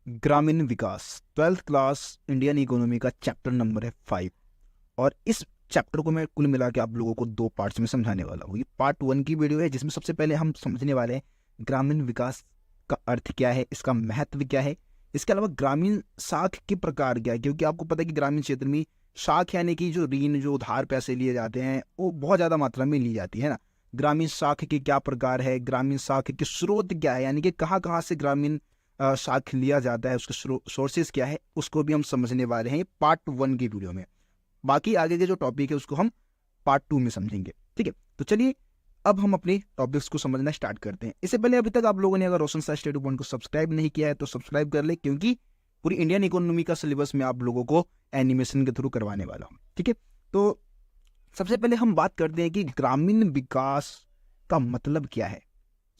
ग्रामीण विकास 12th class Indian economy का chapter number है 5। और इस चैप्टर को मैं कुल मिला के आप लोगों को 2 पार्ट्स में समझाने वाला हूँ। ये पार्ट 1 की वीडियो है जिसमें सबसे पहले हम समझने वाले हैं ग्रामीण विकास का अर्थ क्या है, इसका महत्व क्या है, इसके अलावा ग्रामीण साख के प्रकार क्या है, क्योंकि आपको पता है कि ग्रामीण क्षेत्र में साख यानी कि जो ऋण जो उधार पैसे लिए जाते हैं वो बहुत ज़्यादा मात्रा में ली जाती है ना। ग्रामीण साख के क्या प्रकार है, ग्रामीण साख के स्रोत क्या है, यानी कि कहाँ कहाँ से ग्रामीण साख लिया जाता है, उसके सोर्सेज क्या है, उसको भी हम समझने वाले हैं पार्ट 1 की वीडियो में। बाकी आगे के जो टॉपिक है उसको हम पार्ट 2 में समझेंगे। ठीक है, तो चलिए अब हम अपने टॉपिक्स को समझना स्टार्ट करते हैं। इससे पहले अभी तक आप लोगों ने अगर रोशन सा स्टडी पॉइंट को सब्सक्राइब नहीं किया है तो सब्सक्राइब कर ले, क्योंकि पूरी इंडियन इकोनॉमी का सिलेबस में आप लोगों को एनिमेशन के थ्रू करवाने वाला हूँ। ठीक है, तो सबसे पहले हम बात करते हैं कि ग्रामीण विकास का मतलब क्या है।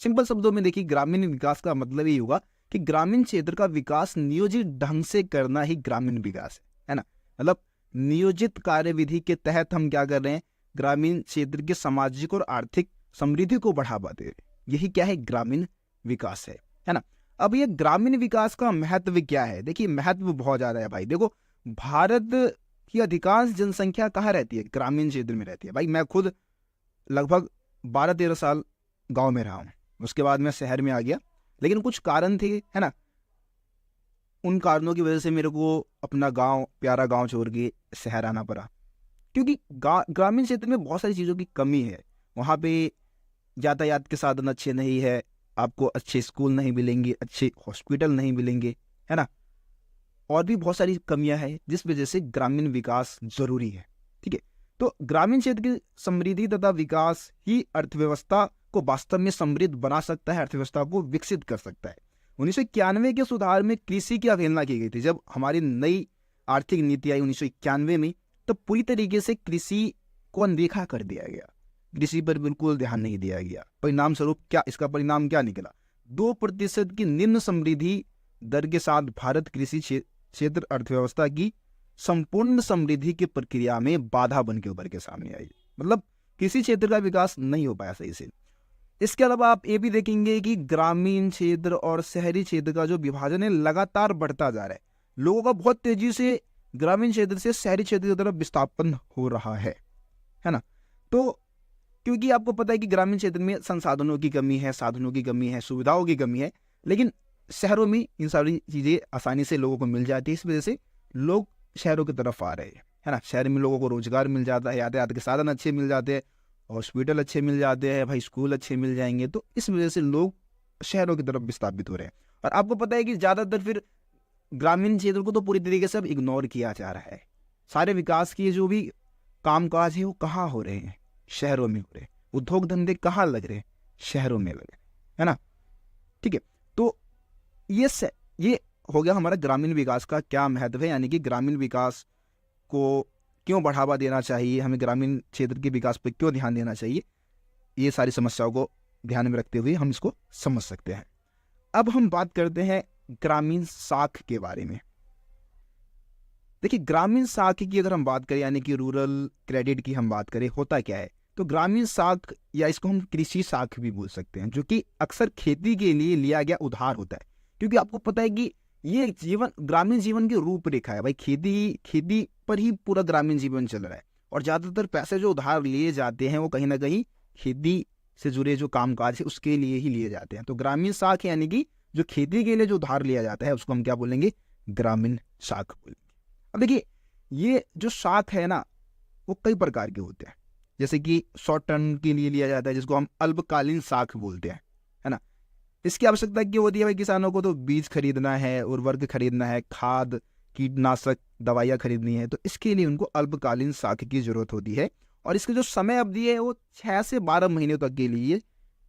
सिंपल शब्दों में देखिए, ग्रामीण विकास का मतलब ये होगा कि ग्रामीण क्षेत्र का विकास नियोजित ढंग से करना ही ग्रामीण विकास है ना। मतलब नियोजित कार्यविधि के तहत हम क्या कर रहे हैं, ग्रामीण क्षेत्र के सामाजिक और आर्थिक समृद्धि को बढ़ावा दे रहे हैं। यही क्या है, ग्रामीण विकास है ना। अब ये ग्रामीण विकास का महत्व क्या है, देखिए महत्व बहुत ज्यादा है भाई। देखो, भारत की अधिकांश जनसंख्या कहाँ रहती है, ग्रामीण क्षेत्र में रहती है भाई। मैं खुद लगभग 12-13 साल गांव में रहा हूँ, उसके बाद मैं शहर में आ गया, लेकिन कुछ कारण थे, है ना। उन कारणों की वजह से मेरे को अपना गांव, प्यारा गांव छोड़ के शहर आना पड़ा, क्योंकि ग्रामीण क्षेत्र में बहुत सारी चीज़ों की कमी है। वहाँ पे यातायात के साधन अच्छे नहीं है, आपको अच्छे स्कूल नहीं मिलेंगे, अच्छे हॉस्पिटल नहीं मिलेंगे, है ना। और भी बहुत सारी कमियां हैं जिस वजह से ग्रामीण विकास जरूरी है। ठीक है, तो ग्रामीण क्षेत्र की समृद्धि तथा विकास ही अर्थव्यवस्था को वास्तव में समृद्ध बना सकता है, अर्थव्यवस्था को विकसित कर सकता है। 1991 के सुधार में कृषि की अवहेलना की गई थी। जब हमारी नई आर्थिक नीति आई 1991 में, तब पूरी तरीके से कृषि को अनदेखा कर दिया गया, कृषि पर बिल्कुल ध्यान नहीं दिया गया। परिणाम स्वरूप क्या, इसका परिणाम क्या निकला, 2% की निम्न समृद्धि दर के साथ भारत कृषि क्षेत्र अर्थव्यवस्था की संपूर्ण समृद्धि की प्रक्रिया में बाधा बन के उभर के सामने आई। मतलब किसी क्षेत्र का विकास नहीं हो पाया सही से। इसके अलावा आप ये भी देखेंगे कि ग्रामीण क्षेत्र और शहरी क्षेत्र का जो विभाजन है लगातार बढ़ता जा रहा है। लोगों का बहुत तेजी से ग्रामीण क्षेत्र से शहरी क्षेत्र की तरफ विस्थापन हो रहा है ना। तो क्योंकि आपको पता है कि ग्रामीण क्षेत्र में संसाधनों की कमी है, साधनों की कमी है, सुविधाओं की कमी है, लेकिन शहरों में इन सारी चीज़ें आसानी से लोगों को मिल जाती है। इस वजह से लोग शहरों की तरफ आ रहे हैं, है ना। शहर में लोगों को रोजगार मिल जाता है, यातायात के साधन अच्छे मिल जाते हैं, हॉस्पिटल अच्छे मिल जाते हैं, भाई स्कूल अच्छे मिल जाएंगे, तो इस वजह से लोग शहरों की तरफ विस्थापित हो रहे हैं। और आपको पता है कि ज़्यादातर फिर ग्रामीण क्षेत्र को तो पूरी तरीके से अब इग्नोर किया जा रहा है। सारे विकास के जो भी कामकाज है वो कहाँ हो रहे हैं, शहरों में हो रहे हैं। उद्योग धंधे कहाँ लग रहे हैं, शहरों में लग रहे हैं, है ना। ठीक है, तो ये हो गया हमारा ग्रामीण विकास का क्या महत्व है, यानी कि ग्रामीण विकास को क्यों बढ़ावा देना चाहिए, हमें ग्रामीण क्षेत्र के विकास पर क्यों ध्यान देना चाहिए। ये सारी समस्याओं को ध्यान में रखते हुए हम इसको समझ सकते हैं। अब हम बात करते हैं ग्रामीण साख के बारे में। देखिए, ग्रामीण साख की अगर हम बात करें, यानी कि रूरल क्रेडिट की हम बात करें, होता क्या है, तो ग्रामीण साख या इसको हम कृषि साख भी बोल सकते हैं, जो कि अक्सर खेती के लिए लिया गया उधार होता है। क्योंकि आपको पता है कि ये ग्रामीण जीवन की रूपरेखा है भाई। खेती पर ही पूरा ग्रामीण जीवन चल रहा है, और ज्यादातर पैसे जो उधार लिए जाते हैं वो कहीं ना कहीं खेती से जुड़े जो कामकाज है उसके लिए ही लिए जाते हैं। तो ग्रामीण साख यानी कि जो खेती के लिए जो उधार लिया जाता है उसको हम क्या बोलेंगे, ग्रामीण साख बोलेंगे। अब देखिए, ये जो साख है ना वो कई प्रकार के होते हैं। जैसे कि शॉर्ट टर्म के लिए लिया जाता है, जिसको हम अल्पकालीन साख बोलते हैं, है ना। इसकी आवश्यकता क्यों होती है भाई, किसानों को तो बीज खरीदना है, उर्वरक खरीदना है, खाद कीटनाशक दवाइयाँ खरीदनी है, तो इसके लिए उनको अल्पकालीन साख की जरूरत होती है। और इसकी जो समय अवधि है वो 6 से 12 महीने तक के लिए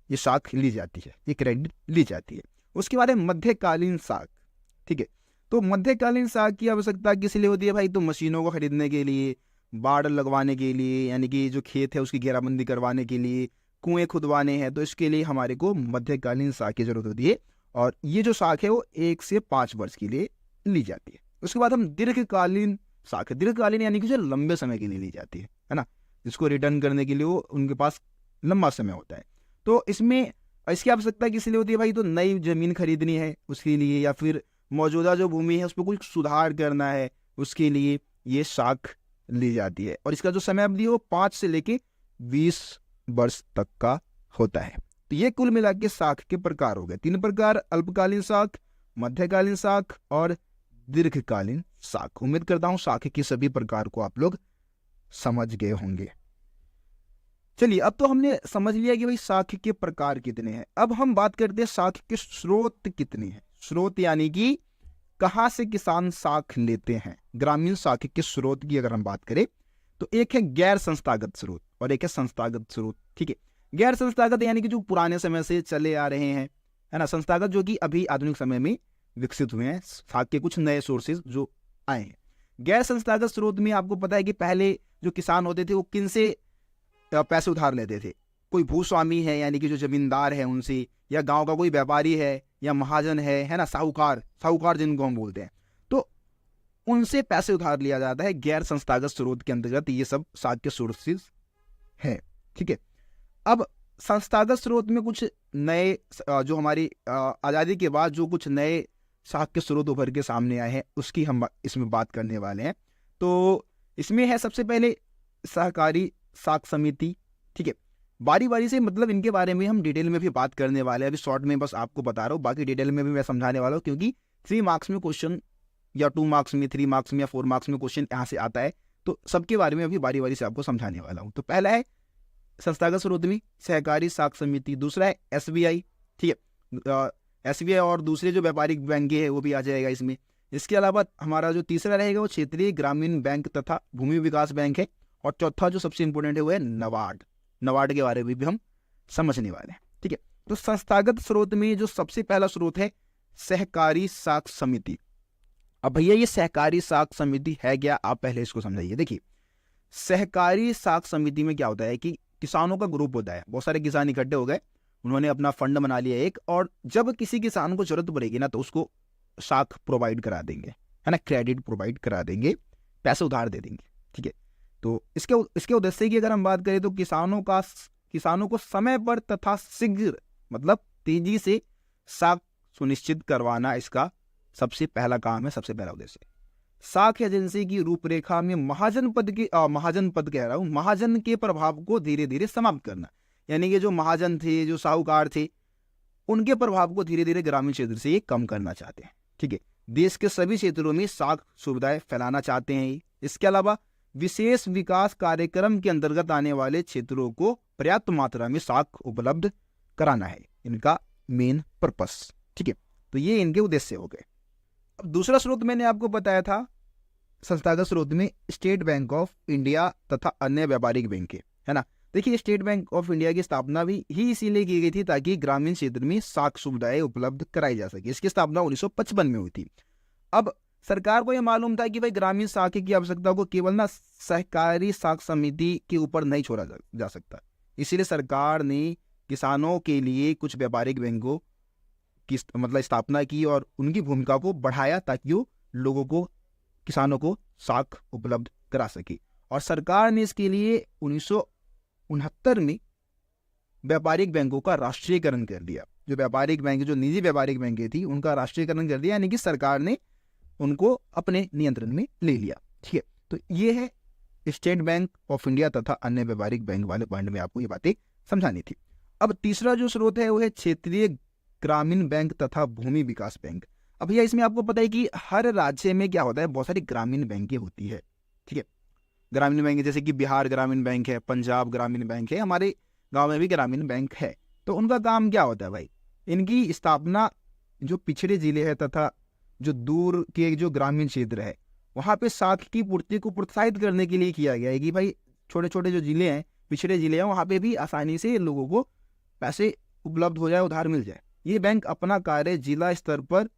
ये साख ली जाती है, ये क्रेडिट ली जाती है। उसके बाद है मध्यकालीन साख। ठीक है, तो मध्यकालीन साख की आवश्यकता किस लिए होती है भाई, तो मशीनों को खरीदने के लिए, बाड़ लगवाने के लिए, यानी कि जो खेत है उसकी घेराबंदी करवाने के लिए, कुएं खुदवाने हैं, तो इसके लिए हमारे को मध्यकालीन साख की जरूरत होती है। और ये जो साख है वो 1 से 5 वर्ष के लिए ली जाती है। उसके बाद हम दीर्घकालीन साख, दीर्घकालीन यानी कि जो लंबे समय के लिए ली जाती है ना, जिसको रिटर्न करने के लिए वो उनके पास लंबा समय होता है। तो इसमें इसकी आवश्यकता किस लिए होती है भाई, तो नई जमीन खरीदनी है उसके लिए, या फिर मौजूदा जो भूमि है उस पर कुछ सुधार करना है, उसके लिए ये साख ली जाती है। और इसका जो समय अवधि है वो 5 से लेके 20 वर्ष तक का होता है। तो ये कुल मिला के साख के प्रकार हो गए। 3 प्रकार, अल्पकालीन साख, मध्यकालीन साख और दीर्घकालीन साख। उम्मीद करता हूं साख के सभी प्रकार को आप लोग समझ गए होंगे। चलिए, अब तो हमने समझ लिया कि भाई साख के प्रकार कितने हैं। अब हम बात करते हैं साख के स्रोत कितने हैं। स्रोत यानी कि कहां से किसान साख लेते हैं। ग्रामीण साख के स्रोत की अगर हम बात करें तो एक है गैर संस्थागत स्रोत और एक है संस्थागत स्रोत। ठीक है, गैर संस्थागत यानी कि जो पुराने समय से चले आ रहे हैं, है ना। संस्थागत जो कि अभी आधुनिक समय में विकसित हुए हैं, साख के कुछ नए सोर्सेज जो आए हैं। गैर संस्थागत स्रोत में आपको पता है कि पहले जो किसान होते थे वो किन से पैसे उधार लेते थे। कोई भूस्वामी है यानी कि जो जमींदार है उनसे, या गांव का कोई व्यापारी है, या महाजन है ना, साहूकार जिनको हम बोलते हैं, तो उनसे पैसे उधार लिया जाता है। गैर संस्थागत स्रोत के अंतर्गत ये सब साख के सोर्सेज है। ठीक है, अब संस्थागत स्रोत में कुछ नए जो हमारी आज़ादी के बाद जो कुछ नए साख के स्रोत उभर के सामने आए हैं उसकी हम इसमें बात करने वाले हैं। तो इसमें है सबसे पहले सहकारी साख समिति। ठीक है, बारी बारी से मतलब इनके बारे में हम डिटेल में भी बात करने वाले हैं। अभी शॉर्ट में बस आपको बता रहा हूँ, बाकी डिटेल में भी मैं समझाने वाला हूँ, क्योंकि 3 मार्क्स में क्वेश्चन या 2 मार्क्स में, 3 मार्क्स में या 4 मार्क्स में क्वेश्चन यहाँ से आता है। तो सबके बारे में अभी बारी बारी से आपको समझाने वाला हूँ। तो पहला है संस्थागत स्रोत में सहकारी साख समिति, दूसरा है एसबीआई। ठीक है, एसबीआई और दूसरे जो व्यापारिक बैंक है वो भी आ जाएगा इसमें। इसके अलावा हमारा जो तीसरा रहेगा वो क्षेत्रीय ग्रामीण बैंक तथा भूमि विकास बैंक है। और चौथा जो सबसे इंपॉर्टेंट है वो है नबार्ड। नबार्ड के बारे में भी हम समझने वाले हैं। ठीक है, तो संस्थागत स्रोत में जो सबसे पहला स्रोत है सहकारी साख समिति। अब भैया ये सहकारी साख समिति है क्या, आप पहले इसको समझाइए। देखिए, सहकारी साख समिति में क्या होता है कि किसानों का ग्रुप होता है, बहुत सारे किसान इकट्ठे हो गए, उन्होंने अपना फंड बना लिया एक, और जब किसी किसान को जरूरत पड़ेगी ना तो उसको साख प्रोवाइड करा देंगे, है ना, क्रेडिट प्रोवाइड करा देंगे, पैसे उधार दे देंगे। ठीक है, तो इसके उद्देश्य की अगर हम बात करें तो किसानों को समय पर तथा शीघ्र मतलब तेजी से साख सुनिश्चित करवाना इसका सबसे पहला काम है, सबसे पहला उद्देश्य। साख एजेंसी की रूपरेखा में महाजन के प्रभाव को धीरे धीरे समाप्त करना। यानी कि जो महाजन थे, जो साहूकार थे, उनके प्रभाव को धीरे धीरे ग्रामीण क्षेत्र से ये कम करना चाहते हैं। ठीक है, देश के सभी क्षेत्रों में साख सुविधाएं फैलाना चाहते हैं। इसके अलावा विशेष विकास कार्यक्रम के अंतर्गत आने वाले क्षेत्रों को पर्याप्त मात्रा में साख उपलब्ध कराना है इनका मेन पर्पस। ठीक है, तो ये इनके उद्देश्य हो गए। अब दूसरा स्रोत मैंने आपको बताया था संस्थागत स्रोत में स्टेट बैंक ऑफ इंडिया तथा अन्य व्यापारिक बैंक है ना। देखिए, स्टेट बैंक ऑफ इंडिया की स्थापना भी ही इसीलिए की गई थी ताकि ग्रामीण क्षेत्र में साख सुविधाएं उपलब्ध कराई जा सके। इसकी स्थापना 1955 में हुई थी। अब सरकार को यह मालूम था कि भाई ग्रामीण साख की आवश्यकता को केवल ना सहकारी साख समिति के ऊपर नहीं छोड़ा जा सकता, इसीलिए सरकार ने किसानों के लिए कुछ व्यापारिक बैंकों की मतलब स्थापना की और उनकी भूमिका को बढ़ाया ताकि वो लोगों को, किसानों को साख उपलब्ध करा सके। और सरकार ने इसके लिए 1969 में व्यापारिक बैंकों का राष्ट्रीयकरण कर दिया। जो व्यापारिक बैंक, जो निजी व्यापारिक बैंकें थी, उनका राष्ट्रीयकरण कर दिया, यानी कि सरकार ने उनको अपने नियंत्रण में ले लिया। ठीक है, तो ये है स्टेट बैंक ऑफ इंडिया तथा अन्य व्यापारिक बैंक वाले पॉइंट में आपको ये बातें समझानी थी। अब तीसरा जो स्रोत है वो है क्षेत्रीय ग्रामीण बैंक तथा भूमि विकास बैंक। अब भैया इसमें आपको पता है कि हर राज्य में क्या होता है, बहुत सारी ग्रामीण बैंकें होती है। ठीक है, ग्रामीण बैंक जैसे कि बिहार ग्रामीण बैंक है, पंजाब ग्रामीण बैंक है, हमारे गांव में भी ग्रामीण बैंक है। तो उनका काम क्या होता है भाई, इनकी स्थापना जो पिछड़े जिले है तथा जो दूर के जो ग्रामीण क्षेत्र है वहाँ पे साख की पूर्ति को प्रोत्साहित करने के लिए किया गया है कि भाई छोटे छोटे जो जिले हैं, पिछड़े जिले हैं, वहाँ पे भी आसानी से लोगों को पैसे उपलब्ध हो जाए, उधार मिल जाए। ये बैंक अपना कार्य जिला स्तर पर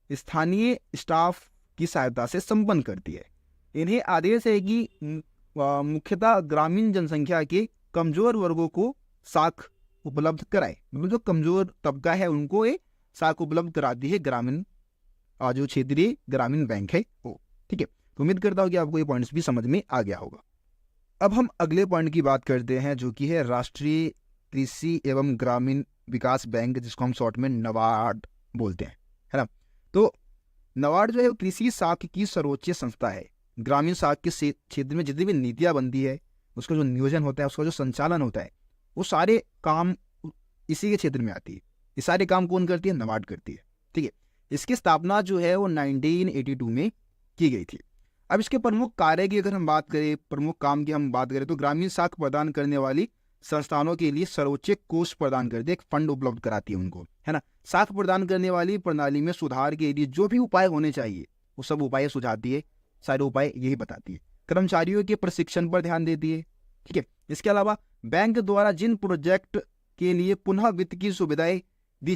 स्थानीय स्टाफ की सहायता से संपन्न करती है। इन्हें आदेश है कि मुख्यतः ग्रामीण जनसंख्या के कमजोर वर्गों को साख उपलब्ध कराए। मतलब जो कमजोर तबका है उनको ये साख उपलब्ध कराती है ग्रामीण जो क्षेत्रीय ग्रामीण बैंक है वो। ठीक है, तो उम्मीद करता हूँ कि आपको ये पॉइंट्स भी समझ में आ गया होगा। अब हम अगले पॉइंट की बात करते हैं जो कि है राष्ट्रीय कृषि एवं ग्रामीण विकास बैंक, जिसको हम शॉर्ट में नबार्ड बोलते हैं, है ना। तो नाबार्ड जो है वो कृषि साख की सर्वोच्च संस्था है। ग्रामीण साख के क्षेत्र में जितनी भी नीतियाँ बनती है, उसका जो नियोजन होता है, उसका जो संचालन होता है, वो सारे काम इसी के क्षेत्र में आती है। ये सारे काम कौन करती है? नाबार्ड करती है। ठीक है, इसकी स्थापना जो है वो 1982 में की गई थी। अब इसके प्रमुख कार्य की अगर हम बात करें, प्रमुख काम की हम बात करें, तो ग्रामीण साख प्रदान करने वाली संस्थानों के लिए सर्वोच्च कोष प्रदान करती है, एक फंड उपलब्ध कराती है उनको, है ना। साख प्रदान करने वाली प्रणाली में सुधार के लिए जो भी उपाय होने चाहिए वो सब उपाय सुझाती है, सारे उपाय यही बताती है। कर्मचारियों के प्रशिक्षण पर ध्यान देती है। ठीक है, इसके अलावा बैंक द्वारा जिन प्रोजेक्ट के लिए पुनः वित्त की सुविधाएं दी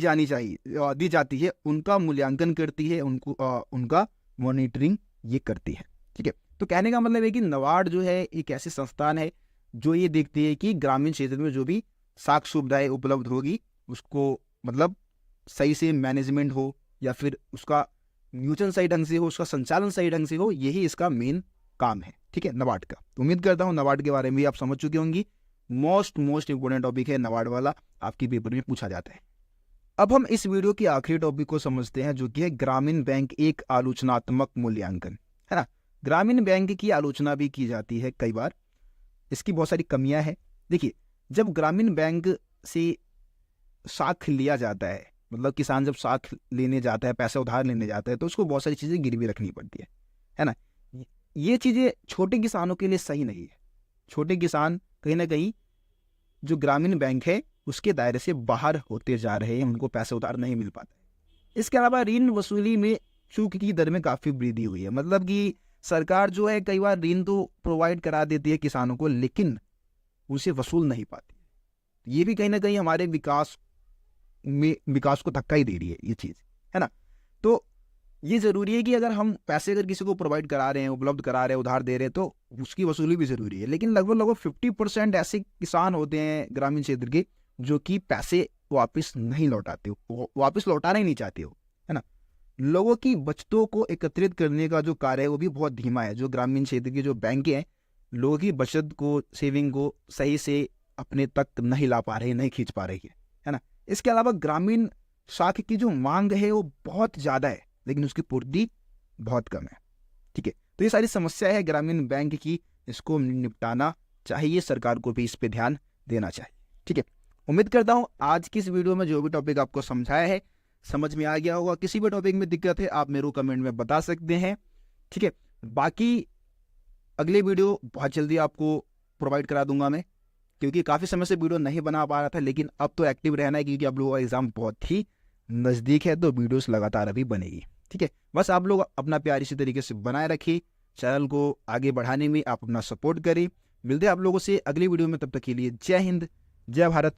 जाती है, उनका मूल्यांकन करती है, उनका मॉनिटरिंग ये करती है। ठीक है, तो कहने का मतलब है कि नाबार्ड जो है एक ऐसी संस्थान है जो ये देखती है कि ग्रामीण क्षेत्र में जो भी साख सुविधाएं उपलब्ध होगी उसको मतलब सही से मैनेजमेंट हो, या फिर उसका नियोजन सही ढंग से हो, उसका संचालन सही ढंग से हो, यही इसका मेन काम है। ठीक है, नाबार्ड का। तो उम्मीद करता हूँ नाबार्ड के बारे में भी आप समझ चुके होंगी। मोस्ट इंपोर्टेंट टॉपिक है नाबार्ड वाला, आपके पेपर में पूछा जाता है। अब हम इस वीडियो के आखिरी टॉपिक को समझते हैं, जो कि है ग्रामीण बैंक एक आलोचनात्मक मूल्यांकन, है ना। ग्रामीण बैंक की आलोचना भी की जाती है कई बार, इसकी बहुत सारी कमियां हैं। देखिए, जब ग्रामीण बैंक से साख लिया जाता है, मतलब किसान जब साख लेने जाता है, पैसा उधार लेने जाता है, तो उसको बहुत सारी चीज़ें गिरवी रखनी पड़ती है ना। ये चीज़ें छोटे किसानों के लिए सही नहीं है। छोटे किसान कहीं ना कहीं जो ग्रामीण बैंक है उसके दायरे से बाहर होते जा रहे हैं, उनको पैसा उधार नहीं मिल पाता है। इसके अलावा ऋण वसूली में चूक की दर में काफ़ी वृद्धि हुई है। मतलब कि सरकार जो है कई बार ऋण तो प्रोवाइड करा देती है किसानों को, लेकिन उसे वसूल नहीं पाती। ये भी कहीं ना कहीं हमारे विकास को धक्का ही दे रही है ये चीज़, है ना। तो ये ज़रूरी है कि अगर पैसे किसी को प्रोवाइड करा रहे हैं, उपलब्ध करा रहे हैं, उधार दे रहे हैं, तो उसकी वसूली भी ज़रूरी है। लेकिन लगभग 50% ऐसे किसान होते हैं ग्रामीण क्षेत्र के जो कि पैसे वापस नहीं लौटाते हो, वापस लौटाना ही नहीं चाहते हो, है ना। लोगों की बचतों को एकत्रित करने का जो कार्य है वो भी बहुत धीमा है। जो ग्रामीण क्षेत्र की जो बैंक हैं, लोगों की बचत को, सेविंग को सही से अपने तक नहीं ला पा रही, नहीं खींच पा रही है ना। इसके अलावा ग्रामीण साख की जो मांग है वो बहुत ज़्यादा है, लेकिन उसकी पूर्ति बहुत कम है। ठीक है, तो ये सारी समस्या है ग्रामीण बैंक की, इसको निपटाना चाहिए, सरकार को भी इस पे ध्यान देना चाहिए। ठीक है, उम्मीद करता हूँ आज की इस वीडियो में जो भी टॉपिक आपको समझाया है समझ में आ गया होगा। किसी भी टॉपिक में दिक्कत है आप मेरे को कमेंट में बता सकते हैं। ठीक है, बाकी अगले वीडियो बहुत जल्दी आपको प्रोवाइड करा दूंगा मैं, क्योंकि काफ़ी समय से वीडियो नहीं बना पा रहा था, लेकिन अब तो एक्टिव रहना है क्योंकि आप लोगों का एग्जाम बहुत ही नज़दीक है, तो वीडियोस लगातार अभी बनेगी। ठीक है, बस आप लोग अपना प्यार इसी तरीके से बनाए रखिए, चैनल को आगे बढ़ाने में आप अपना सपोर्ट करें। मिलते हैं आप लोगों से अगली वीडियो में, तब तक के लिए जय हिंद, जय भारत,